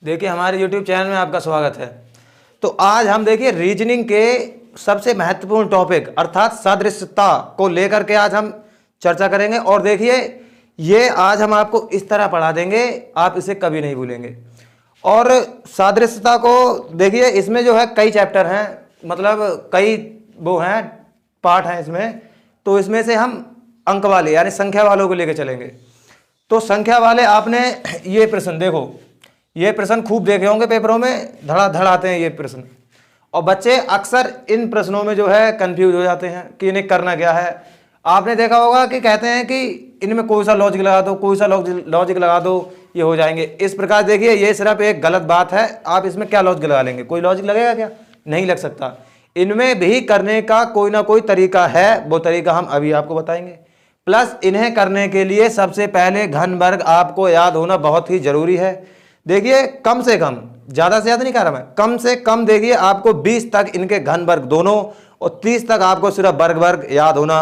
देखिए हमारे YouTube channel में आपका स्वागत है। तो आज हम देखिए रीजनिंग के सबसे महत्वपूर्ण टॉपिक अर्थात सदृशता को लेकर के आज हम चर्चा करेंगे। और देखिए ये आज हम आपको इस तरह पढ़ा देंगे, आप इसे कभी नहीं भूलेंगे। और सादृश्यता को देखिए, इसमें जो है कई चैप्टर हैं, मतलब कई वो हैं, पार्ट हैं इसमें। तो इसमें से हम अंक वाले यानी संख्या वालों को लेकर चलेंगे। तो संख्या वाले आपने ये प्रश्न देखो, ये प्रश्न खूब देखे होंगे पेपरों में, धड़ाधड़ आते हैं ये प्रश्न। और बच्चे अक्सर इन प्रश्नों में जो है कंफ्यूज हो जाते हैं कि इन्हें करना क्या है। आपने देखा होगा कि कहते हैं कि इनमें कोई सा लॉजिक लगा दो, कोई सा लॉजिक लगा दो, ये हो जाएंगे। इस प्रकार देखिए ये सिर्फ एक गलत बात है। आप इसमें क्या लॉजिक लगा लेंगे? कोई लॉजिक लगेगा क्या? नहीं लग सकता। इनमें भी करने का कोई ना कोई तरीका है, वो तरीका हम अभी आपको बताएंगे। प्लस इन्हें करने के लिए सबसे पहले घन वर्ग आपको याद होना बहुत ही जरूरी है। देखिए कम से कम, ज्यादा से ज्यादा नहीं कह रहा मैं, कम से कम देखिए आपको 20 तक इनके घन वर्ग दोनों और 30 तक आपको सिर्फ वर्ग याद होना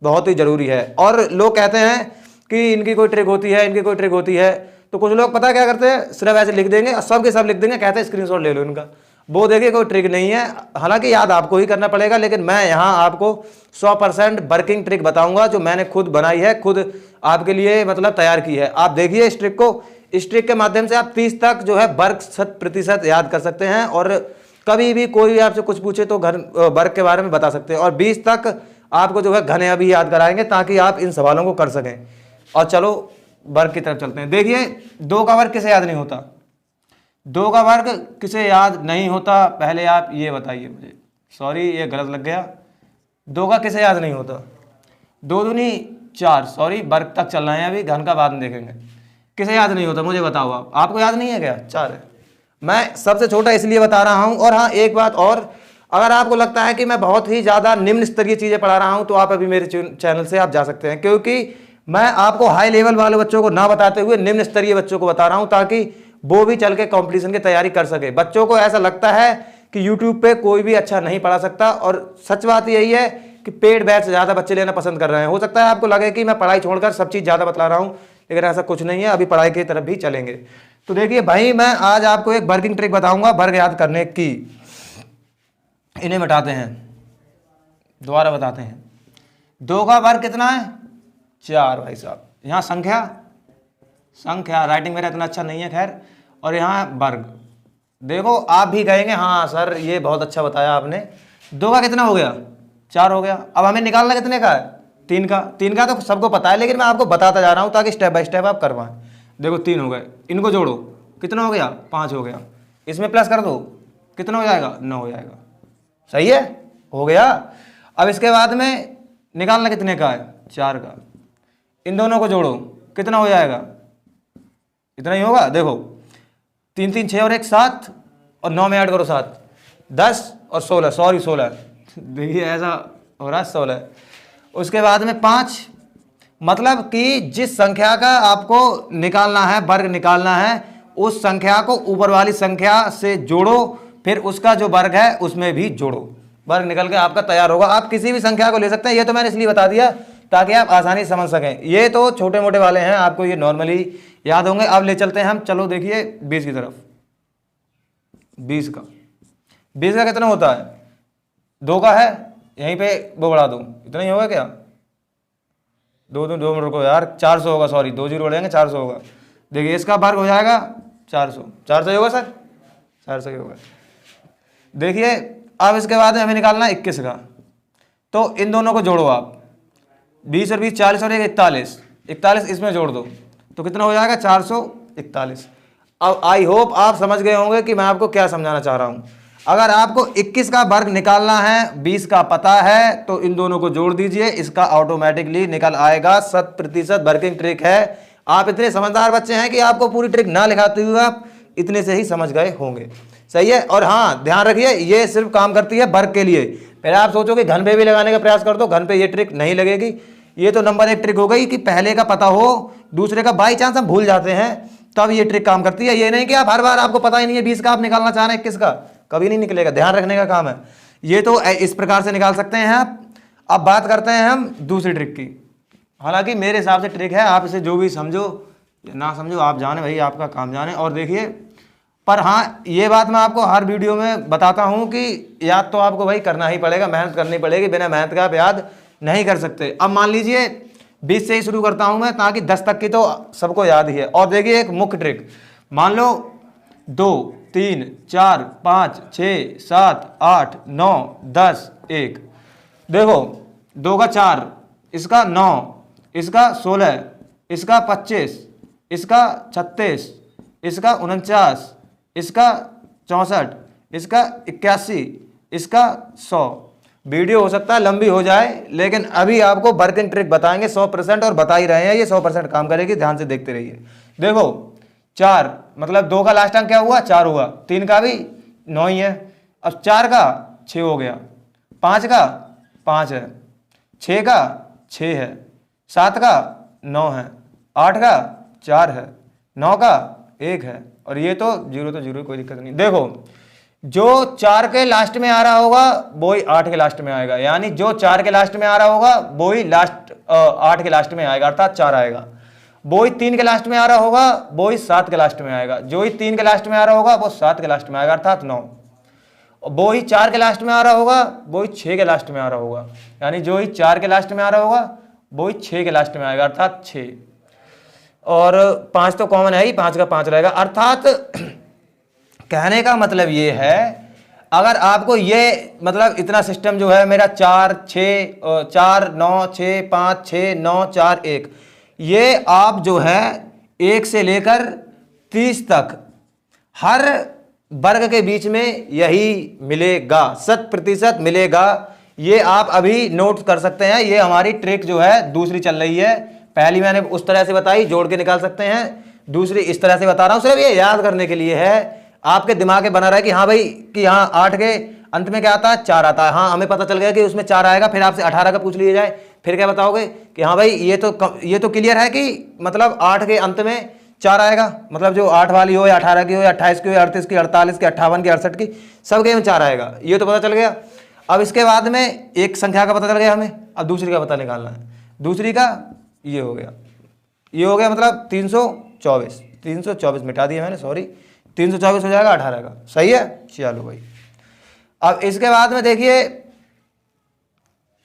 बहुत ही जरूरी है। और लोग कहते हैं कि इनकी कोई ट्रिक होती है, इनकी कोई ट्रिक होती है। तो कुछ लोग पता क्या करते हैं, सिर्फ ऐसे लिख देंगे और सब के सब लिख देंगे, कहते हैं स्क्रीनशॉट ले लो इनका। वो देखिए कोई ट्रिक नहीं है, हालांकि याद आपको ही करना पड़ेगा। लेकिन मैं यहाँ आपको 100% वर्किंग ट्रिक बताऊंगा जो मैंने खुद बनाई है, खुद आपके लिए मतलब तैयार की है। आप देखिए इस ट्रिक को, इस ट्रिक के माध्यम से आप 30 तक जो है वर्ग 100% याद कर सकते हैं। और कभी भी कोई भी आपसे कुछ पूछे तो घन वर्ग के बारे में बता सकते हैं। और 20 तक आपको जो है घने अभी याद कराएंगे ताकि आप इन सवालों को कर सकें। और चलो वर्ग की तरफ चलते हैं। देखिए 2 का वर्ग किसे याद नहीं होता? 2 का वर्ग किसे याद नहीं होता? पहले आप ये बताइए मुझे। सॉरी ये गलत लग गया। 2 का किसे याद नहीं होता? 2 दूनी 4, सॉरी वर्ग तक चल रहे हैं अभी, घन का बाद में देखेंगे। किसे याद नहीं होता मुझे बताओ आप। आपको याद नहीं है क्या? 4 है। मैं सबसे छोटा इसलिए बता रहा हूं। और हाँ एक बात और, अगर आपको लगता है कि मैं बहुत ही ज़्यादा निम्न स्तरीय चीज़ें पढ़ा रहा हूं तो आप अभी मेरे चैनल से आप जा सकते हैं, क्योंकि मैं आपको हाई लेवल वाले बच्चों को ना बताते हुए निम्न स्तरीय बच्चों को बता रहा हूं ताकि वो भी चल के कॉम्पिटिशन की तैयारी कर सके। बच्चों को ऐसा लगता है कि यूट्यूब पे कोई भी अच्छा नहीं पढ़ा सकता, और सच बात यही है कि पेड बैच ज़्यादा बच्चे लेना पसंद कर रहे हैं। हो सकता है आपको लगे कि मैं पढ़ाई छोड़कर सब चीज़ ज़्यादा बता रहा हूँ, लेकिन ऐसा कुछ नहीं है। अभी पढ़ाई की तरफ भी चलेंगे। तो देखिए भाई, मैं आज आपको एक वर्किंग ट्रिक बताऊंगा वर्ग याद करने की। इन्हें मिटाते हैं, दोबारा बताते हैं। 2 का वर्ग कितना है? 4 भाई साहब। यहाँ संख्या राइटिंग मेरा इतना अच्छा नहीं है खैर। और यहाँ वर्ग। देखो आप भी कहेंगे हाँ सर ये बहुत अच्छा बताया आपने। 2 का कितना हो गया? 4 हो गया। अब हमें निकालना कितने का है? 3 का। 3 का तो सबको पता है, लेकिन मैं आपको बताता जा रहा हूँ ताकि स्टेप बाय स्टेप आप कर पाएं। देखो 3 हो गए, इनको जोड़ो, कितना हो गया? 5 हो गया। इसमें प्लस कर दो, कितना हो जाएगा? 9 हो जाएगा। सही है, हो गया। अब इसके बाद में निकालना कितने का है? 4 का। इन दोनों को जोड़ो, कितना हो जाएगा? इतना ही होगा। देखो 3 3 6 और 1 7, और 9 में ऐड करो 7, 10 और 16, सॉरी 16। देखिए ऐसा हो रहा है 16। उसके बाद में 5, मतलब कि जिस संख्या का आपको निकालना है, वर्ग निकालना है, उस संख्या को ऊपर वाली संख्या से जोड़ो, फिर उसका जो वर्ग है उसमें भी जोड़ो। वर्ग निकल के आपका तैयार होगा। आप किसी भी संख्या को ले सकते हैं, ये तो मैंने इसलिए बता दिया ताकि आप आसानी से समझ सकें। ये तो छोटे मोटे वाले हैं, आपको ये नॉर्मली याद होंगे। अब ले चलते हैं हम, चलो देखिए 20 की तरफ। 20 का कितना होता है? 2 का है, यहीं पे वो बढ़ा दूं, इतना ही होगा क्या? 2 मिनट रुको यार, 400 होगा, सॉरी 2 जीरो बढ़ेंगे, 400 होगा। देखिए इसका वर्ग हो जाएगा 400 ही होगा सर, 400 ही होगा। देखिए अब इसके बाद में हमें निकालना है 21 का। तो इन दोनों को जोड़ो आप, 20 और 20 40 और 1 41 इसमें जोड़ दो तो कितना हो जाएगा? 441। अब आई होप आप समझ गए होंगे कि मैं आपको क्या समझाना चाह रहा हूं। अगर आपको 21 का वर्ग निकालना है, 20 का पता है, तो इन दोनों को जोड़ दीजिए, इसका ऑटोमेटिकली निकल आएगा। 100% वर्किंग ट्रिक है। आप इतने समझदार बच्चे हैं कि आपको पूरी ट्रिक ना लिखाते हुए आप इतने से ही समझ गए होंगे। सही है। और हाँ ध्यान रखिए, ये सिर्फ काम करती है वर्ग के लिए। फिर आप सोचोगे घन पे भी लगाने का प्रयास कर दो, घन पे ये ट्रिक नहीं लगेगी। ये तो नंबर 1 ट्रिक हो गई कि पहले का पता हो, दूसरे का बाई चांस हम भूल जाते हैं, तब ये ट्रिक काम करती है। ये नहीं कि आप हर बार आपको पता ही नहीं है 20 का आप निकालना चाह रहे हैं, 21 का कभी नहीं निकलेगा। ध्यान रखने का काम है। ये तो इस प्रकार से निकाल सकते हैं आप। अब बात करते हैं हम दूसरी ट्रिक की। हालांकि मेरे हिसाब से ट्रिक है, आप इसे जो भी समझो या ना समझो आप जाने, भाई आपका काम जाने। और देखिए पर हाँ ये बात मैं आपको हर वीडियो में बताता हूँ कि याद तो आपको भाई करना ही पड़ेगा, मेहनत करनी पड़ेगी, बिना मेहनत का आप याद नहीं कर सकते। अब मान लीजिए 20 से ही शुरू करता हूँ मैं, ताकि 10 तक की तो सबको याद ही है। और देखिए एक मुख्य ट्रिक, मान लो 2 3 4 5 6 7 8 9 10 1, देखो 2 का 4, इसका 9, इसका 16, इसका 25, इसका 36, इसका 49, इसका 64, इसका 81, इसका 100। वीडियो हो सकता है लंबी हो जाए, लेकिन अभी आपको वर्किंग ट्रिक बताएंगे 100%, और बता ही रहे हैं ये 100% काम करेगी, ध्यान से देखते रहिए। देखो 4 मतलब 2 का लास्ट अंक क्या हुआ, 4 हुआ, 3 का भी 9 ही है, अब 4 का 6 हो गया, 5 का 5 है, 6 का 6 है, 7 का 9 है, 8 का 4 है, 9 का 1 है, और ये तो जीरो, कोई दिक्कत नहीं। देखो जो 4 के लास्ट में आ रहा होगा वो ही 8 के लास्ट में आएगा, यानी जो 4 के लास्ट में आ रहा होगा वो ही 8 के लास्ट में आएगा, अर्थात 4 आएगा। वो ही 3 के लास्ट में आ रहा होगा वो ही 7 के लास्ट में आएगा, जो ही 3 के लास्ट में आ रहा होगा वो 7 के लास्ट में आएगा, अर्थात 9। वो ही 4 के लास्ट में आ रहा होगा वो ही 6 के लास्ट में आ रहा होगा, यानी जो ही 4 के लास्ट में आ रहा होगा वो ही 6 के लास्ट में आएगा, अर्थात 6। और 5 तो कॉमन है ही, 5 का 5 रहेगा। अर्थात कहने का मतलब ये है, अगर आपको ये मतलब इतना सिस्टम जो है मेरा 4 6 4 9 6 5 6 9 4 1, ये आप जो है 1 से लेकर 30 तक हर वर्ग के बीच में यही मिलेगा, 100% मिलेगा। ये आप अभी नोट कर सकते हैं। ये हमारी ट्रिक जो है दूसरी चल रही है। पहली मैंने उस तरह से बताई, जोड़ के निकाल सकते हैं, दूसरी इस तरह से बता रहा हूं, सिर्फ ये याद करने के लिए है, आपके दिमाग में बना रहा है कि हाँ भाई, कि हाँ 8 के अंत में क्या आता है, 4 आता है। हाँ हमें पता चल गया कि उसमें 4 आएगा, फिर आपसे 18 का पूछ लिया जाए, फिर क्या बताओगे कि हाँ भाई ये तो क्लियर है कि मतलब 8 के अंत में 4 आएगा, मतलब जो 8 वाली हो या 18 की हो या 28 की हो या 38 की, 48 की, 58 की, 68 की, सब के में 4 आएगा, ये तो पता चल गया। अब इसके बाद में एक संख्या का पता चल गया हमें, अब दूसरी का पता निकालना है। दूसरी का ये हो गया, ये हो गया मतलब 324 मिटा दिया मैंने, सॉरी, 324 हो जाएगा 18 का, सही है। चलो भाई, अब इसके बाद में देखिए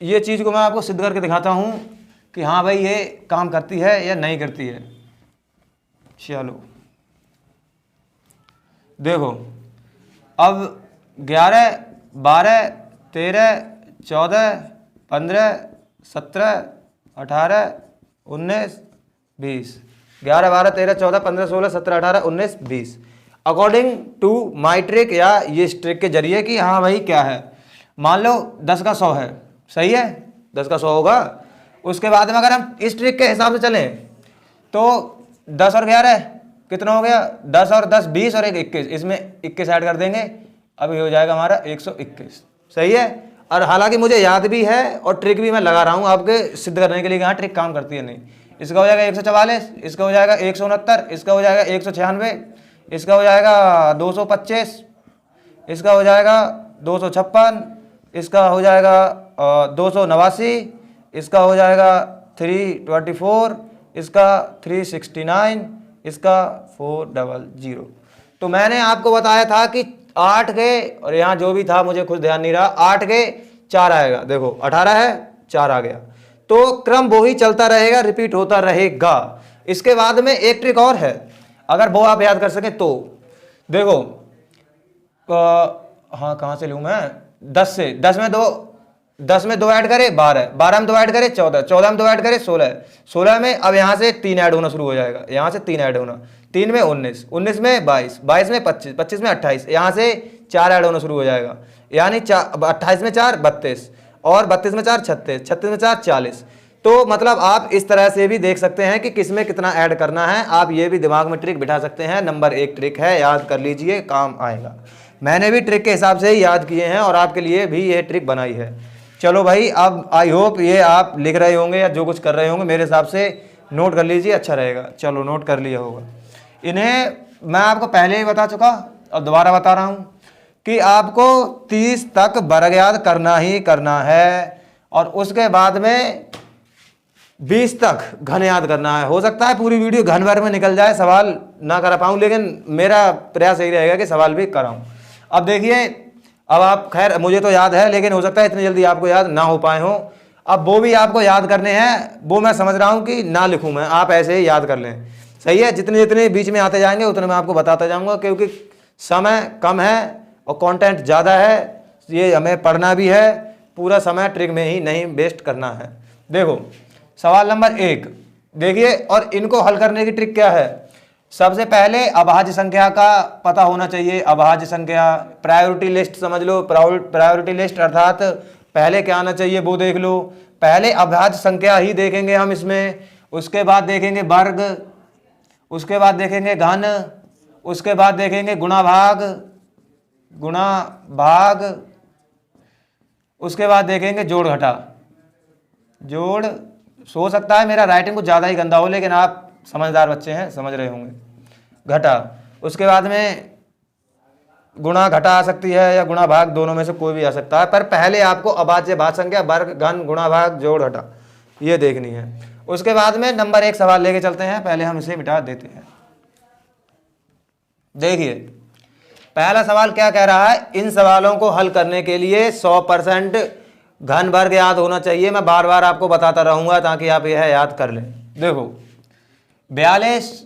ये चीज़ को मैं आपको सिद्ध करके दिखाता हूं कि हाँ भाई ये काम करती है या नहीं करती है। चलो देखो, अब 11 12 13 14 15 17 18 19 20, 11 12 13 14 15 16 17 18 19 20, अकॉर्डिंग टू माई ट्रिक, या ये इस ट्रिक के जरिए कि हाँ भाई क्या है। मान लो 10 का 100 है, सही है, 10 का 100 होगा। उसके बाद में अगर हम इस ट्रिक के हिसाब से चलें तो 10 और 11 कितना हो गया, 10 और 10 20 और 1 21, इसमें 21 ऐड कर देंगे, अब ये हो जाएगा हमारा 121, सही है। और हालांकि मुझे याद भी है और ट्रिक भी मैं लगा रहा हूँ आपके सिद्ध करने के लिए कि हाँ ट्रिक काम करती है नहीं। इसका हो जाएगा 144, इसका हो जाएगा 169, इसका हो जाएगा 196, इसका हो जाएगा 225, इसका हो जाएगा 256, इसका हो जाएगा 289, इसका हो जाएगा 324, इसका 369, इसका 400। तो मैंने आपको बताया था कि 8 के, और यहाँ जो भी था मुझे खुद ध्यान नहीं रहा, 8 के 4 आएगा। देखो 18 है, 4 आ गया, तो क्रम वो ही चलता रहेगा, रिपीट होता रहेगा। इसके बाद में एक ट्रिक और है, अगर वो आप याद कर सकें तो देखो, हाँ कहाँ से लूँ मैं, 10 से, 10 में 2 ऐड करे 12, 12 में 2 ऐड करे 14, 14 में 2 ऐड करे 16, 16 में अब यहाँ से 3 ऐड होना शुरू हो जाएगा, यहाँ से 3 ऐड होना, 3 में 19, 19 में 22, 22 में 25, 25 में 28, यहाँ से 4 ऐड होना शुरू हो जाएगा, यानी 28 में 4 32, और 32 में 4 36, 36 में 4 40। तो मतलब आप इस तरह से भी देख सकते हैं कि किस में कितना ऐड करना है। आप ये भी दिमाग में ट्रिक बिठा सकते हैं। नंबर 1 ट्रिक है, याद कर लीजिए, काम आएगा। मैंने भी ट्रिक के हिसाब से ही याद किए हैं और आपके लिए भी ये ट्रिक बनाई है। चलो भाई, अब आई होप ये आप लिख रहे होंगे या जो कुछ कर रहे होंगे मेरे हिसाब से नोट कर लीजिए, अच्छा रहेगा। चलो नोट कर लिया होगा। इन्हें मैं आपको पहले ही बता चुका और दोबारा बता रहा हूँ कि आपको 30 तक वर्ग याद करना ही करना है, और उसके बाद में 20 तक घन याद करना है। हो सकता है पूरी वीडियो घन भर में निकल जाए, सवाल ना करा पाऊँ, लेकिन मेरा प्रयास यही रहेगा कि सवाल भी कराऊँ। अब देखिए, अब आप, खैर मुझे तो याद है, लेकिन हो सकता है इतनी जल्दी आपको याद ना हो पाए हों। अब वो भी आपको याद करने हैं, वो मैं समझ रहा हूँ कि ना लिखूँ मैं, आप ऐसे ही याद कर लें। सही है, जितने जितने बीच में आते जाएंगे उतने मैं आपको बताता जाऊँगा, क्योंकि समय कम है और कंटेंट ज़्यादा है, ये हमें पढ़ना भी है, पूरा समय ट्रिक में ही नहीं वेस्ट करना है। देखो सवाल नंबर 1 देखिए, और इनको हल करने की ट्रिक क्या है। सबसे पहले अभाज्य संख्या का पता होना चाहिए। अभाज्य संख्या, प्रायोरिटी लिस्ट समझ लो, प्रायोरिटी लिस्ट अर्थात पहले क्या आना चाहिए वो देख लो। पहले अभाज्य संख्या ही देखेंगे हम इसमें, उसके बाद देखेंगे वर्ग, उसके बाद देखेंगे घन, उसके बाद देखेंगे गुणा भाग, उसके बाद देखेंगे जोड़ घटा। जोड़, हो सकता है मेरा राइटिंग कुछ ज़्यादा ही गंदा हो, लेकिन आप समझदार बच्चे हैं, समझ रहे होंगे। घटा, उसके बाद में गुणा घटा आ सकती है या गुणा भाग, दोनों में से कोई भी आ सकता है, पर पहले आपको अभाज्य भाज्य संख्या वर्ग घन गुणा भाग जोड़ घटा ये देखनी है। उसके बाद में नंबर 1 सवाल लेके चलते हैं, पहले हम इसे मिटा देते हैं। देखिए पहला सवाल क्या कह रहा है, इन सवालों को हल करने के लिए 100% घन वर्ग याद होना चाहिए। मैं बार बार आपको बताता रहूंगा ताकि आप यह याद कर लें। देखो 42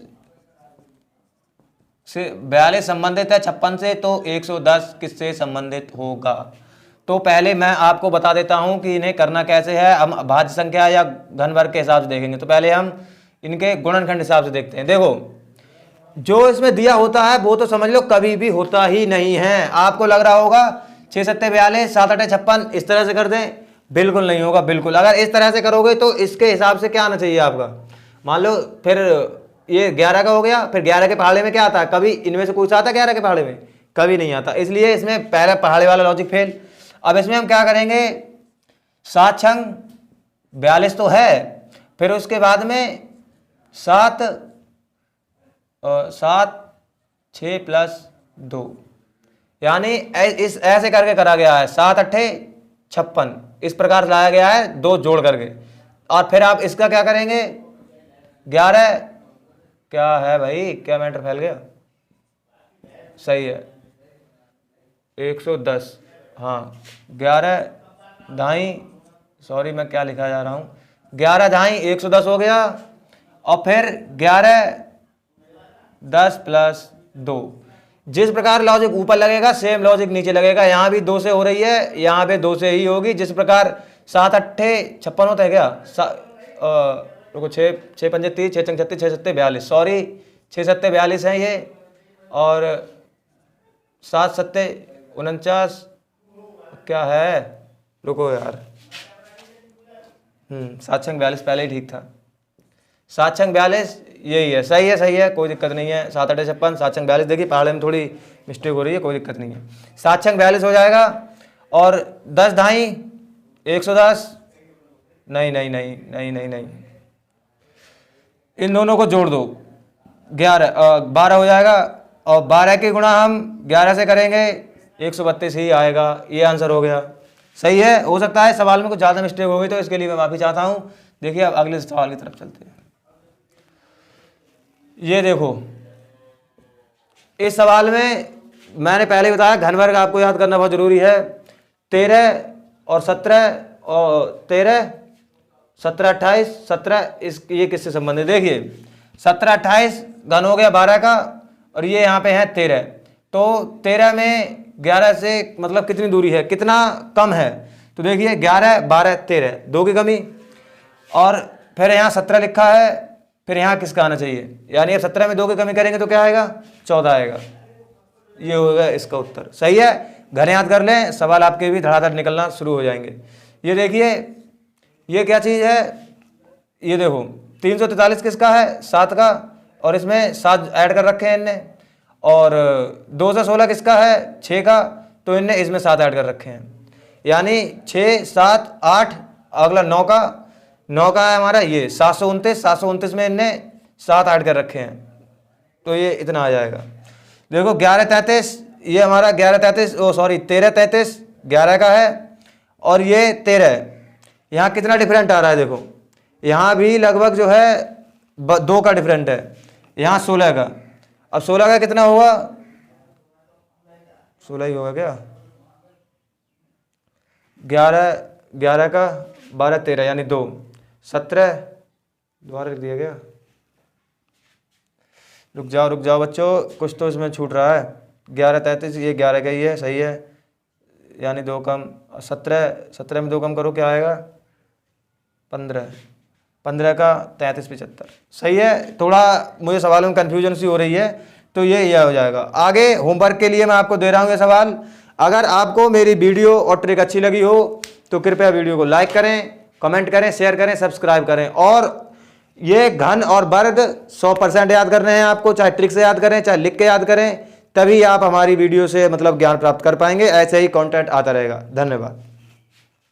संबंधित है 56 से, तो 110 किससे संबंधित होगा। तो पहले मैं आपको बता देता हूं कि इन्हें करना कैसे है। हम भाज्य संख्या या घन वर्ग के हिसाब से देखेंगे, तो पहले हम इनके गुणनखंड हिसाब से देखते हैं। देखो जो इसमें दिया होता है वो तो समझ लो कभी भी होता ही नहीं है। आपको लग रहा होगा 6 7 42 7 8 56 इस तरह से कर दें, बिल्कुल नहीं होगा। बिल्कुल अगर इस तरह से करोगे तो इसके हिसाब से क्या आना चाहिए आपका, मान लो फिर ये 11 का हो गया, फिर 11 के पहाड़े में क्या आता है, कभी इनमें से कुछ आता है 11 के पहाड़े में, कभी नहीं आता, इसलिए इसमें पहले पहाड़े वाला लॉजिक फेल। अब इसमें हम क्या करेंगे, 7 छंग 42 तो है, फिर उसके बाद में 7 6 + 2, यानी इस ऐसे करके करा गया है। 7 8 56 इस प्रकार लाया गया है, 2 जोड़ करके। और फिर आप इसका क्या करेंगे, 11 क्या है भाई, क्या मैटर फैल गया, सही है 110, हाँ 11 ढाई, सॉरी मैं क्या लिखा जा रहा हूँ, 11 ढाई 110 हो गया। और फिर 11 10 + 2, जिस प्रकार लॉजिक ऊपर लगेगा सेम लॉजिक नीचे लगेगा। यहाँ भी 2 से हो रही है, यहाँ पे 2 से ही होगी। जिस प्रकार 7 8 56 होता है क्या, रुको 6 5 30 6 6 36 6 7 42, सॉरी 6 7 42 है ये, और 7 7 49 क्या है, रुको यार 7 6 42 पहले ही ठीक था, 7 6 42 यही है, सही है, कोई दिक्कत नहीं है। 7 8 56 7 6 42, देखिए पहाड़े में थोड़ी मिस्टेक हो रही है, कोई दिक्कत नहीं है, 7 6 42 हो जाएगा। और 10 ढाई 110, नहीं, इन दोनों को जोड़ दो, 12 हो जाएगा। और 12 के गुणा हम 11 से करेंगे, 132 ही आएगा। ये आंसर हो गया, सही है। हो सकता है सवाल में कुछ ज़्यादा मिस्टेक हो गई, तो इसके लिए मैं माफ़ी चाहता हूँ। देखिए अब अगले सवाल की तरफ चलते हैं। ये देखो इस सवाल में मैंने पहले बताया घन वर्ग आपको याद करना बहुत जरूरी है। 13 और 17 और 13 17 28 17 ये किससे संबंधित, देखिए 17 28 घन हो गया 12 का, और ये यहाँ पे है 13, तो 13 में 11 से मतलब कितनी दूरी है, कितना कम है, तो देखिए 11 12 13 2 की कमी। और फिर यहाँ 17 लिखा है, फिर यहाँ किसका आना चाहिए, यानी अब 17 में 2 की कमी करेंगे तो क्या आएगा, 14 आएगा। ये होगा इसका उत्तर, सही है। घर याद कर लें, सवाल आपके भी धड़ाधड़ निकलना शुरू हो जाएंगे। ये देखिए ये क्या चीज़ है, ये देखो 343 किसका है, 7 का, और इसमें 7 ऐड कर रखे हैं इनने। और 216 किसका है, 6 का, तो इनने इसमें 7 ऐड कर रखे हैं, यानी 6 7 8, अगला 9 का है हमारा ये 729 में इनने 7 ऐड कर रखे हैं, तो ये इतना आ जाएगा। देखो 11 33, ये हमारा 11 33 13 33 11 का है, और ये 13, यहाँ कितना डिफरेंट आ रहा है, देखो यहाँ भी लगभग जो है 2 का डिफरेंट है, यहाँ 16 का। अब 16 का कितना होगा, 16 ही होगा क्या, 11 का 12 13 यानी 2 17, दोबारा लिख दिया गया। रुक जाओ बच्चों, कुछ तो इसमें छूट रहा है। 11 33, ये 11 का ही है, सही है, यानी 2 कम 17 में 2 कम करो क्या आएगा, 15 का 33 75, सही है। थोड़ा मुझे सवालों में कन्फ्यूजन सी हो रही है, तो ये हो जाएगा। आगे होमवर्क के लिए मैं आपको दे रहा हूँ ये सवाल। अगर आपको मेरी वीडियो और ट्रिक अच्छी लगी हो तो कृपया वीडियो को लाइक करें, कमेंट करें, शेयर करें, सब्सक्राइब करें। और ये घन और वर्ग 100% याद करने हैं आपको, चाहे ट्रिक से याद करें चाहे लिख के याद करें, तभी आप हमारी वीडियो से मतलब ज्ञान प्राप्त कर पाएंगे। ऐसे ही कंटेंट आता रहेगा। धन्यवाद।